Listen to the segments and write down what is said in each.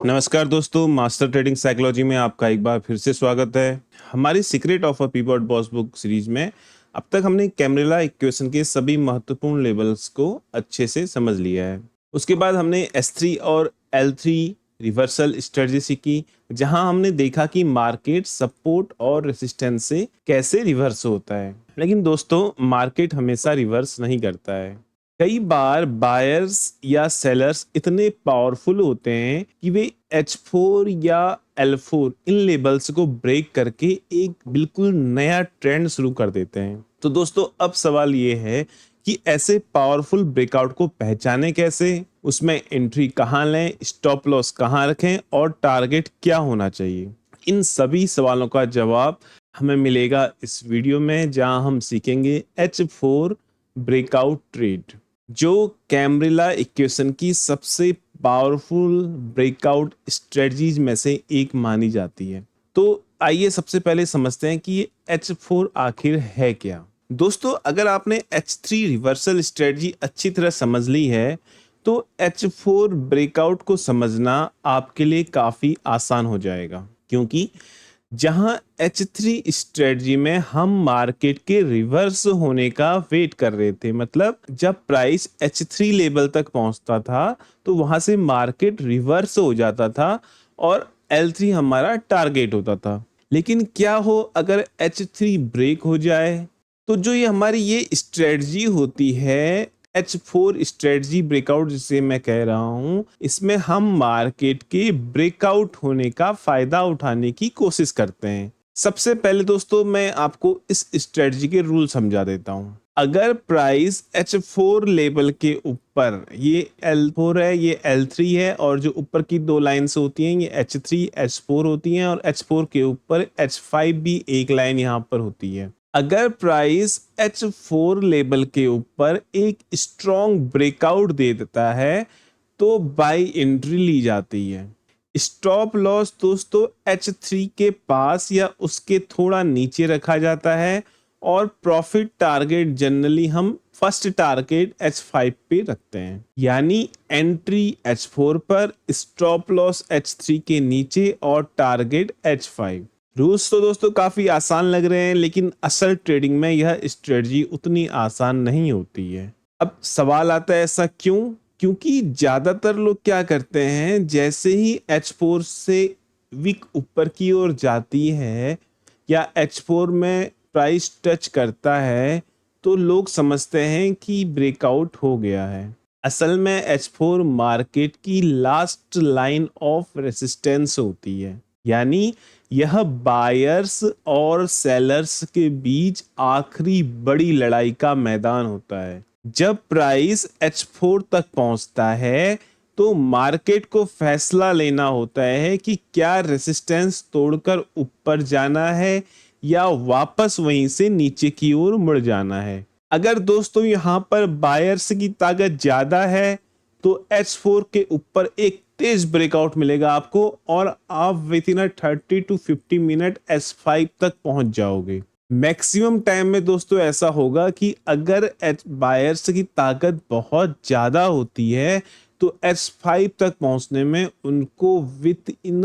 नमस्कार दोस्तों, master trading psychology में आपका एक बार फिर से स्वागत है। हमारी secret of a pivot boss book series में अब तक हमने कैमरेला इक्वेशन के सभी महत्वपूर्ण लेवल्स को अच्छे से समझ लिया है। उसके बाद हमने S3 और L3 रिवर्सल स्ट्रेटजी सीखी, जहां हमने देखा कि मार्केट सपोर्ट और रेसिस्टेंस से कैसे रिवर्स होता है। लेकिन दोस्तों, मार्केट हमेशा रिवर्स नहीं करता है। कई बार बायर्स या सेलर्स इतने पावरफुल होते हैं कि वे H4 या L4 इन लेबल्स को ब्रेक करके एक बिल्कुल नया ट्रेंड शुरू कर देते हैं। तो दोस्तों, अब सवाल ये है कि ऐसे पावरफुल ब्रेकआउट को पहचाने कैसे, उसमें एंट्री कहाँ लें, स्टॉप लॉस कहाँ रखें और टारगेट क्या होना चाहिए। इन सभी सवालों का जवाब हमें मिलेगा इस वीडियो में, जहां हम सीखेंगे H4 ब्रेकआउट ट्रेड, जो कैमरेला इक्वेशन की सबसे पावरफुल ब्रेकआउट स्ट्रेटजीज में से एक मानी जाती है। तो आइए सबसे पहले समझते हैं कि ये H4 आखिर है क्या। दोस्तों, अगर आपने H3 रिवर्सल स्ट्रेटजी अच्छी तरह समझ ली है तो H4 ब्रेकआउट को समझना आपके लिए काफी आसान हो जाएगा, क्योंकि जहां H3 स्ट्रेटजी में हम मार्केट के रिवर्स होने का वेट कर रहे थे, मतलब जब प्राइस H3 लेवल तक पहुंचता था तो वहां से मार्केट रिवर्स हो जाता था और L3 हमारा टारगेट होता था। लेकिन क्या हो अगर H3 ब्रेक हो जाए, तो जो ये हमारी ये स्ट्रेटजी होती है H4 स्ट्रेटजी ब्रेकआउट जिसे मैं कह रहा हूं, इसमें हम मार्केट के ब्रेकआउट होने का फायदा उठाने की कोशिश करते हैं। सबसे पहले दोस्तों, मैं आपको इस स्ट्रेटजी के रूल समझा देता हूं। अगर प्राइस H4 लेवल के ऊपर, ये L4 है, ये L3 है, और जो ऊपर की दो लाइन्स होती हैं ये H3 H4 होती हैं, और H4 के ऊपर H5 भी एक लाइन यहाँ पर होती है। अगर प्राइस H4 लेवल के ऊपर एक स्ट्रॉन्ग ब्रेकआउट दे देता है तो बाई एंट्री ली जाती है। स्टॉप लॉस दोस्तों H3 के पास या उसके थोड़ा नीचे रखा जाता है, और प्रॉफिट टारगेट जनरली हम फर्स्ट टारगेट H5 पे रखते हैं। यानी एंट्री H4 पर, स्टॉप लॉस H3 के नीचे और टारगेट H5। रूल्स तो दोस्तों काफी आसान लग रहे हैं, लेकिन असल ट्रेडिंग में यह स्ट्रेटजी उतनी आसान नहीं होती है। अब सवाल आता है ऐसा क्यों? क्योंकि ज्यादातर लोग क्या करते हैं, जैसे ही H4 से विक ऊपर की ओर जाती है या H4 में प्राइस टच करता है तो लोग समझते हैं कि ब्रेकआउट हो गया है। असल में H4 मार्केट की लास्ट लाइन ऑफ रेसिस्टेंस होती है, यानी यह बायर्स और सेलर्स के बीच आखिरी बड़ी लड़ाई का मैदान होता है। जब प्राइस H4 तक पहुंचता है तो मार्केट को फैसला लेना होता है कि क्या रेसिस्टेंस तोड़कर ऊपर जाना है या वापस वहीं से नीचे की ओर मुड़ जाना है। अगर दोस्तों यहां पर बायर्स की ताकत ज्यादा है तो H4 के ऊपर एक तेज ब्रेकआउट मिलेगा आपको, और आप with in 30 to 50 minute S5 तक पहुंच जाओगे। मैक्सिमम टाइम में दोस्तों ऐसा होगा कि अगर बायर्स की ताकत बहुत ज्यादा होती है तो S5 तक पहुंचने में उनको विद इन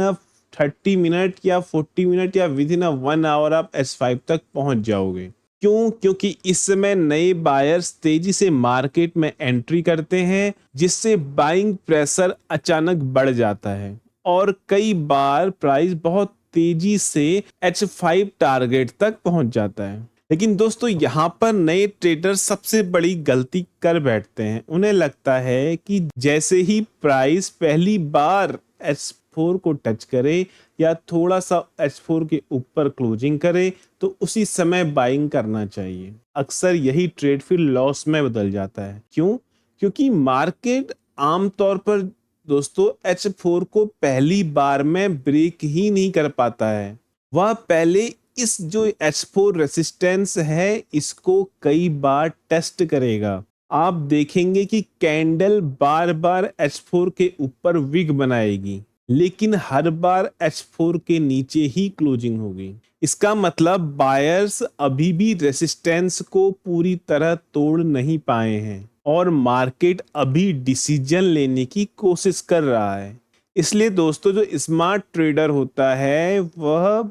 30 मिनट या 40 मिनट या विद इन 1 आवर आप S5 तक पहुंच जाओगे। क्यों? क्योंकि इस समय नए बायर्स तेजी से मार्केट में एंट्री करते हैं, जिससे बाइंग प्रेशर अचानक बढ़ जाता है और कई बार प्राइस बहुत तेजी से H5 टारगेट तक पहुंच जाता है। लेकिन दोस्तों, यहाँ पर नए ट्रेडर सबसे बड़ी गलती कर बैठते हैं। उन्हें लगता है कि जैसे ही प्राइस पहली बार H4 को टच करे या थोड़ा सा H4 के ऊपर क्लोजिंग करे तो उसी समय बाइंग करना चाहिए। अक्सर यही ट्रेड फिर लॉस में बदल जाता है। क्यों? क्योंकि मार्केट आमतौर पर दोस्तों H4 को पहली बार में ब्रेक ही नहीं कर पाता है। वह पहले इस जो H4 रेसिस्टेंस है इसको कई बार टेस्ट करेगा। आप देखेंगे कि कैंडल बार बार H4 के ऊपर विग बनाएगी, लेकिन हर बार H4 के नीचे ही क्लोजिंग होगी। इसका मतलब बायर्स अभी भी रेसिस्टेंस को पूरी तरह तोड़ नहीं पाए हैं और मार्केट अभी डिसीजन लेने की कोशिश कर रहा है। इसलिए दोस्तों जो स्मार्ट ट्रेडर होता है वह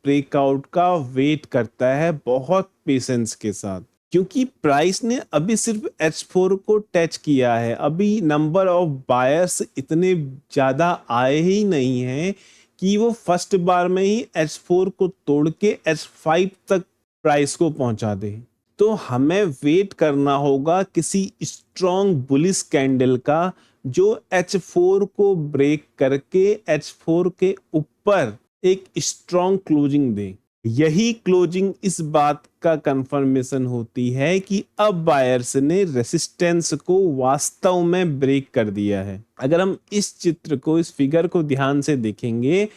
ब्रेकआउट का वेट करता है बहुत पेशेंस के साथ, क्योंकि प्राइस ने अभी सिर्फ H4 को टच किया है। अभी नंबर ऑफ बायर्स इतने ज्यादा आए ही नहीं हैं कि वो फर्स्ट बार में ही H4 को तोड़ के H5 तक प्राइस को पहुंचा दे। तो हमें वेट करना होगा किसी स्ट्रॉन्ग बुलिश कैंडल का जो H4 को ब्रेक करके H4 के ऊपर एक स्ट्रॉन्ग क्लोजिंग दे। यही क्लोजिंग इस बात का कंफर्मेशन होती है कि अब बायर्स ने रेसिस्टेंस को वास्तव में ब्रेक कर दिया है। अगर हम इस चित्र को, इस फिगर को ध्यान से देखेंगे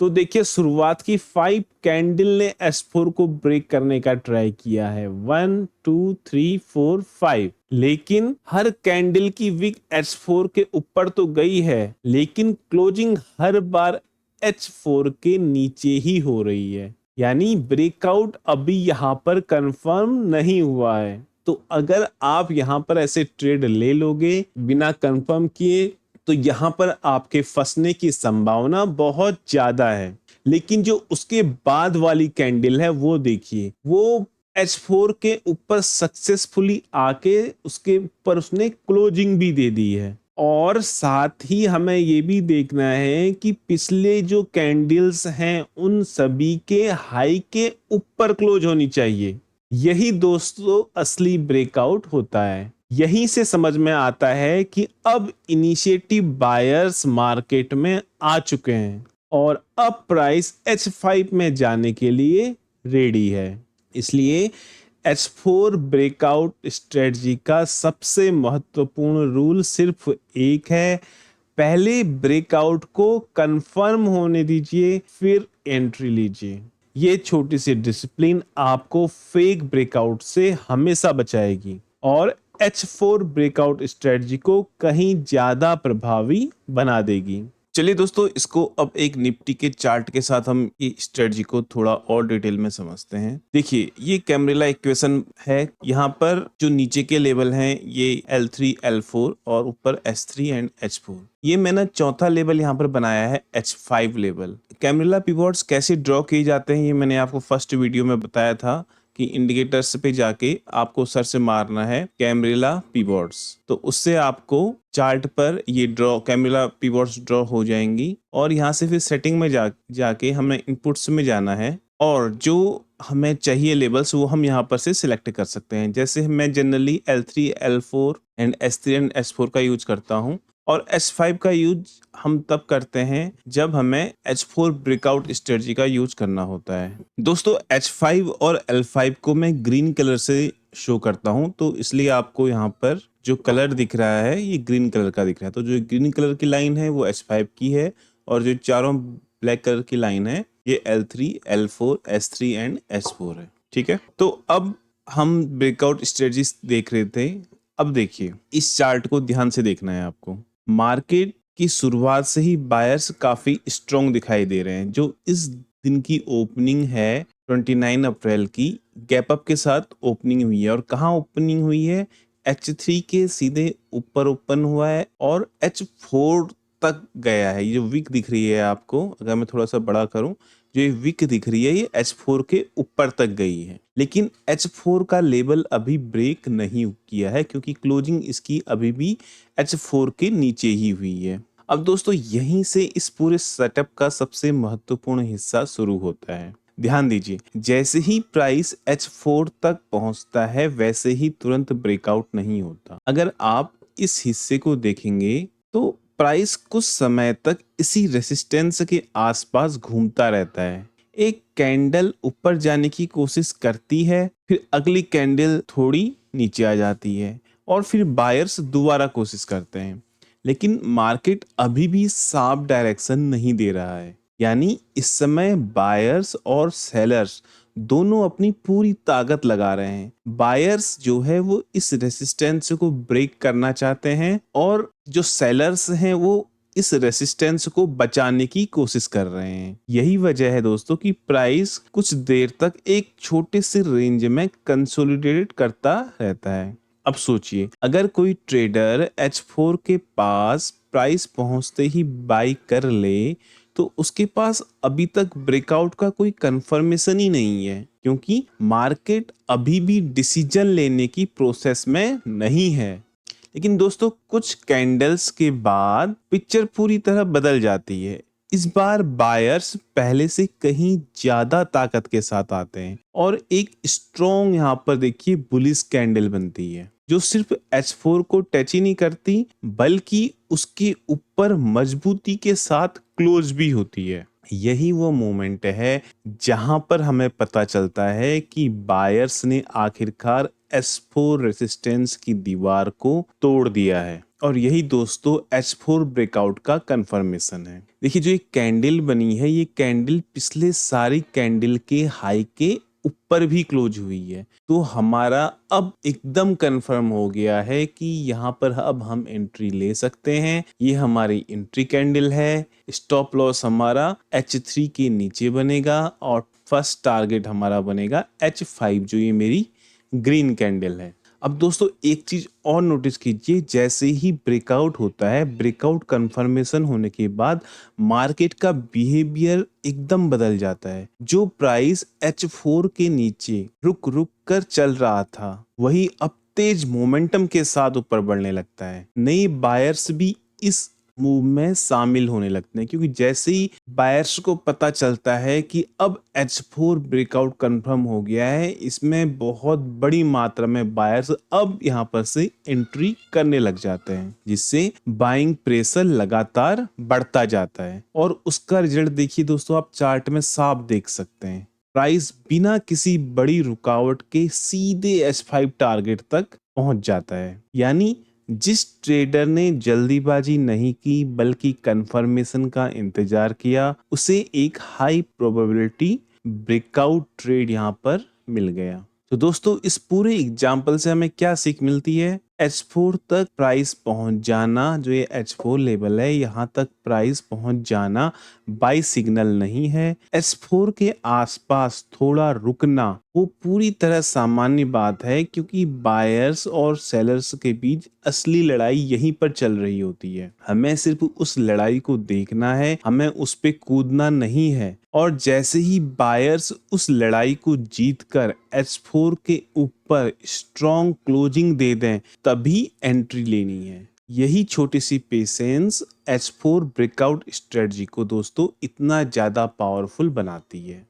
तो देखिए शुरुआत की 5 कैंडल ने S4 को ब्रेक करने का ट्राई किया है, 1 2 3 4 5, लेकिन हर कैंडल की विक H4 के ऊपर तो गई है, लेकिन क्लोजिंग हर बार H4 के नीचे ही हो रही है। यानी ब्रेकआउट अभी यहां पर कंफर्म नहीं हुआ है। तो अगर आप यहां पर ऐसे ट्रेड ले लोगे बिना कंफर्म किए तो यहां पर आपके फंसने की संभावना बहुत ज्यादा है। लेकिन जो उसके बाद वाली कैंडल है वो देखिए, वो H4 के ऊपर सक्सेसफुली आके उसके ऊपर उसने क्लोजिंग भी दे दी है। और साथ ही हमें ये भी देखना है कि पिछले जो कैंडल्स हैं उन सभी के हाई के ऊपर क्लोज होनी चाहिए। यही दोस्तों असली ब्रेकआउट होता है। यहीं से समझ में आता है कि अब इनिशिएटिव बायर्स मार्केट में आ चुके हैं और अब प्राइस H5 में जाने के लिए रेडी है। इसलिए H4 ब्रेकआउट स्ट्रेटजी का सबसे महत्वपूर्ण रूल सिर्फ एक है, पहले ब्रेकआउट को कंफर्म होने दीजिए फिर एंट्री लीजिए। ये छोटी सी डिसिप्लिन आपको फेक ब्रेकआउट से हमेशा बचाएगी और H4 ब्रेकआउट स्ट्रेटजी को कहीं ज्यादा प्रभावी बना देगी। चलिए दोस्तों, इसको अब एक निफ्टी के चार्ट के साथ हम ये स्ट्रेटजी को थोड़ा और डिटेल में समझते हैं। देखिए, ये कैमरेला इक्वेशन है। यहाँ पर जो नीचे के लेवल हैं ये L3, L4 और ऊपर S3 एंड H4। ये मैंने चौथा लेवल यहाँ पर बनाया है H5 लेवल। कैमरेला पिवोट्स कैसे ड्रॉ किए जाते हैं ये मैंने आपको फर्स्ट वीडियो में बताया था कि इंडिकेटर्स पे जाके आपको सर्च मारना है कैमरेला पिवोट्स, तो उससे आपको चार्ट पर ये ड्रॉ कैमरेला पिवोट्स ड्रॉ हो जाएंगी। और यहाँ से फिर सेटिंग में जाके हमें इनपुट्स में जाना है और जो हमें चाहिए लेवल्स वो हम यहाँ पर से सिलेक्ट कर सकते हैं। जैसे मैं generally L3, L4 and S3 and S4 का यूज करता हूँ और S5 का यूज हम तब करते हैं जब हमें H4 ब्रेकआउट स्ट्रेटजी का यूज करना होता है। दोस्तों H5 और L5 को मैं ग्रीन कलर से शो करता हूं, तो इसलिए आपको यहाँ पर जो कलर दिख रहा है ये ग्रीन कलर का दिख रहा है। तो जो ग्रीन कलर की लाइन है वो H5 की है और जो चारों ब्लैक कलर की लाइन है ये L3, L4, S3 and S4 है। ठीक है, तो अब हम ब्रेकआउट स्ट्रेटजी देख रहे थे। अब देखिए, इस चार्ट को ध्यान से देखना है आपको। मार्केट की शुरुआत से ही बायर्स काफी स्ट्रॉन्ग दिखाई दे रहे हैं। जो इस दिन की ओपनिंग है 29 अप्रैल की, गैप अप के साथ ओपनिंग हुई है। और कहाँ ओपनिंग हुई है? H3 के सीधे ऊपर ओपन हुआ है और H4 तक गया है। ये जो विक दिख रही है आपको, अगर मैं थोड़ा सा बड़ा करूं, जो ये विक दिख रही है ये H4 के ऊपर तक गई है, लेकिन H4 का लेवल अभी ब्रेक नहीं किया है क्योंकि क्लोजिंग इसकी अभी भी H4 के नीचे ही हुई है। अब दोस्तों यहीं से इस पूरे सेटअप का सबसे महत्वपूर्ण हिस्सा शुरू होता है। ध्यान दीजिए, जैसे ही प्राइस H4 तक पहुंचता है वैसे ही तुरंत ब्रेकआउट नहीं होता। अगर आप इस हिस्से को देखेंगे तो प्राइस कुछ समय तक इसी रेसिस्टेंस के आसपास घूमता रहता है। एक कैंडल ऊपर जाने की कोशिश करती है, फिर अगली कैंडल थोड़ी नीचे आ जाती है और फिर बायर्स दोबारा कोशिश करते हैं, लेकिन मार्केट अभी भी साफ डायरेक्शन नहीं दे रहा है। यानी इस समय बायर्स और सेलर्स दोनों अपनी पूरी ताकत लगा रहे हैं। बायर्स जो है वो इस रेसिस्टेंस को ब्रेक करना चाहते हैं और जो सेलर्स हैं वो इस रेसिस्टेंस को बचाने की कोशिश कर रहे हैं। यही वजह है दोस्तों कि प्राइस कुछ देर तक एक छोटे से रेंज में कंसोलिडेट करता रहता है। अब सोचिए, अगर कोई ट्रेडर H4 के पास प्राइस पहुंचते ही बाई कर ले तो उसके पास अभी तक ब्रेकआउट का कोई कंफर्मेशन ही नहीं है, क्योंकि मार्केट अभी भी डिसीजन लेने की प्रोसेस में नहीं है। लेकिन दोस्तों, कुछ कैंडल्स के बाद पिक्चर पूरी तरह बदल जाती है। इस बार बायर्स पहले से कहीं ज्यादा ताकत के साथ आते हैं और एक स्ट्रॉन्ग यहाँ पर देखिए बुलिश कैंडल बनती है, जो सिर्फ H4 को टच ही नहीं करती बल्कि उसके ऊपर मजबूती के साथ क्लोज भी होती है। यही वो मोमेंट है जहां पर हमें पता चलता है कि बायर्स ने आखिरकार S4 रेजिस्टेंस की दीवार को तोड़ दिया है। और यही दोस्तों H4 ब्रेकआउट का कंफर्मेशन है। देखिए, जो एक कैंडल बनी है, ये कैंडल पिछले सारी कैंडल के हाई के ऊपर भी क्लोज हुई है। तो हमारा अब एकदम कंफर्म हो गया है कि यहाँ पर अब हम एंट्री ले सकते हैं। ये हमारी एंट्री कैंडल है। स्टॉप लॉस हमारा H3 के नीचे बनेगा और फर्स्ट टारगेट हमारा बनेगा H5, जो ये मेरी ग्रीन कैंडल है। अब दोस्तों, एक चीज और नोटिस कीजिए, जैसे ही ब्रेकआउट होता है, ब्रेकआउट कंफर्मेशन होने के बाद मार्केट का बिहेवियर एकदम बदल जाता है। जो प्राइस H4 के नीचे रुक रुक कर चल रहा था, वही अब तेज मोमेंटम के साथ ऊपर बढ़ने लगता है। नई बायर्स भी इस मूव में शामिल होने लगते हैं, क्योंकि जैसे ही बायर्स को पता चलता है कि अब H4 ब्रेकआउट कंफर्म हो गया है, इसमें बहुत बड़ी मात्रा में बायर्स अब यहाँ पर से एंट्री करने लग जाते हैं, जिससे बाइंग प्रेशर लगातार बढ़ता जाता है। और उसका रिजल्ट देखिए दोस्तों, आप चार्ट में साफ देख सकते हैं। प्राइस बिना किसी बड़ी रुकावट के सीधे H5 टारगेट तक पहुंच जाता है। यानी जिस ट्रेडर ने जल्दीबाजी नहीं की बल्कि कंफर्मेशन का इंतजार किया, उसे एक हाई प्रोबेबिलिटी ब्रेकआउट ट्रेड यहां पर मिल गया। तो दोस्तों, इस पूरे एग्जाम्पल से हमें क्या सीख मिलती है? H4 तक प्राइस पहुंच जाना, जो ये H4 लेवल है, यहाँ तक प्राइस पहुंच जाना बाई सिग्नल नहीं है। H4 के आसपास थोड़ा रुकना वो पूरी तरह सामान्य बात है, क्योंकि बायर्स और सेलर्स के बीच असली लड़ाई यहीं पर चल रही होती है। हमें सिर्फ उस लड़ाई को देखना है, हमें उस पे कूदना नहीं है। और जैसे ही बायर्स उस लड़ाई को जीतकर H4 के ऊपर स्ट्रॉन्ग क्लोजिंग दे दें, तभी एंट्री लेनी है। यही छोटी सी पेशेंस H4 ब्रेकआउट स्ट्रेटजी को दोस्तों इतना ज्यादा पावरफुल बनाती है।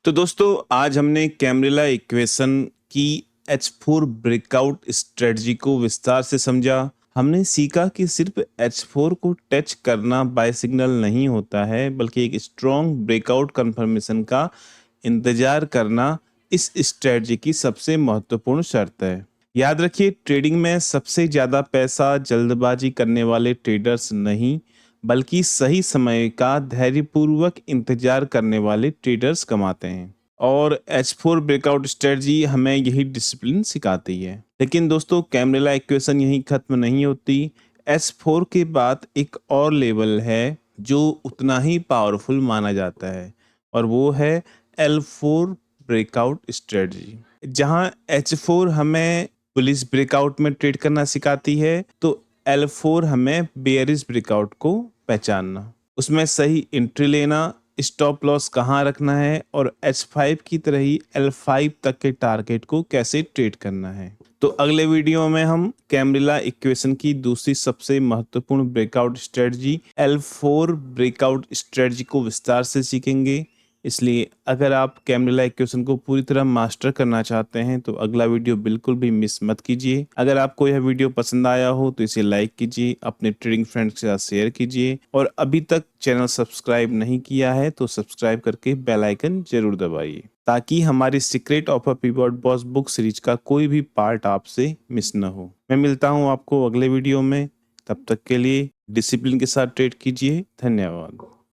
तो दोस्तों, आज हमने कैमरेला इक्वेशन की H4 ब्रेकआउट स्ट्रेटजी को विस्तार से समझा। हमने सीखा कि सिर्फ H4 को टच करना बाय सिग्नल नहीं होता है, बल्कि एक स्ट्रॉन्ग ब्रेकआउट कंफर्मेशन का इंतजार करना इस स्ट्रेटजी की सबसे महत्वपूर्ण शर्त है। याद रखिए, ट्रेडिंग में सबसे ज्यादा पैसा जल्दबाजी करने वाले ट्रेडर्स नहीं, बल्कि सही समय का धैर्यपूर्वक इंतजार करने वाले ट्रेडर्स कमाते हैं। और H4 ब्रेकआउट स्ट्रेटजी हमें यही डिसिप्लिन सिखाती है। लेकिन दोस्तों, कैमरेला इक्वेशन यहीं खत्म नहीं होती। H4 के बाद एक और लेवल है जो उतना ही पावरफुल माना जाता है, और वो है L4 ब्रेकआउट स्ट्रेटजी। जहां H4 हमें बुलिश ब्रेकआउट में ट्रेड करना सिखाती है, तो L4 हमें बेयरिश ब्रेकआउट को पहचानना, उसमें सही एंट्री लेना, स्टॉप लॉस कहाँ रखना है, और H5 की तरह ही L5 तक के टारगेट को कैसे ट्रेड करना है। तो अगले वीडियो में हम कैमरेला इक्वेशन की दूसरी सबसे महत्वपूर्ण breakout strategy L4 breakout strategy को विस्तार से सीखेंगे। इसलिए अगर आप कैमरेला इक्वेशन को पूरी तरह मास्टर करना चाहते हैं तो अगला वीडियो बिल्कुल भी मिस मत कीजिए। अगर आपको यह वीडियो पसंद आया हो तो इसे लाइक कीजिए, अपने ट्रेडिंग फ्रेंड्स के साथ शेयर कीजिए, और अभी तक चैनल सब्सक्राइब नहीं किया है तो सब्सक्राइब करके बेल आइकन जरूर दबाइए, ताकि हमारी secret of a pivot boss book series का कोई भी पार्ट आपसे मिस न हो। मैं मिलता हूँ आपको अगले वीडियो में। तब तक के लिए डिसिप्लिन के साथ ट्रेड कीजिए। धन्यवाद।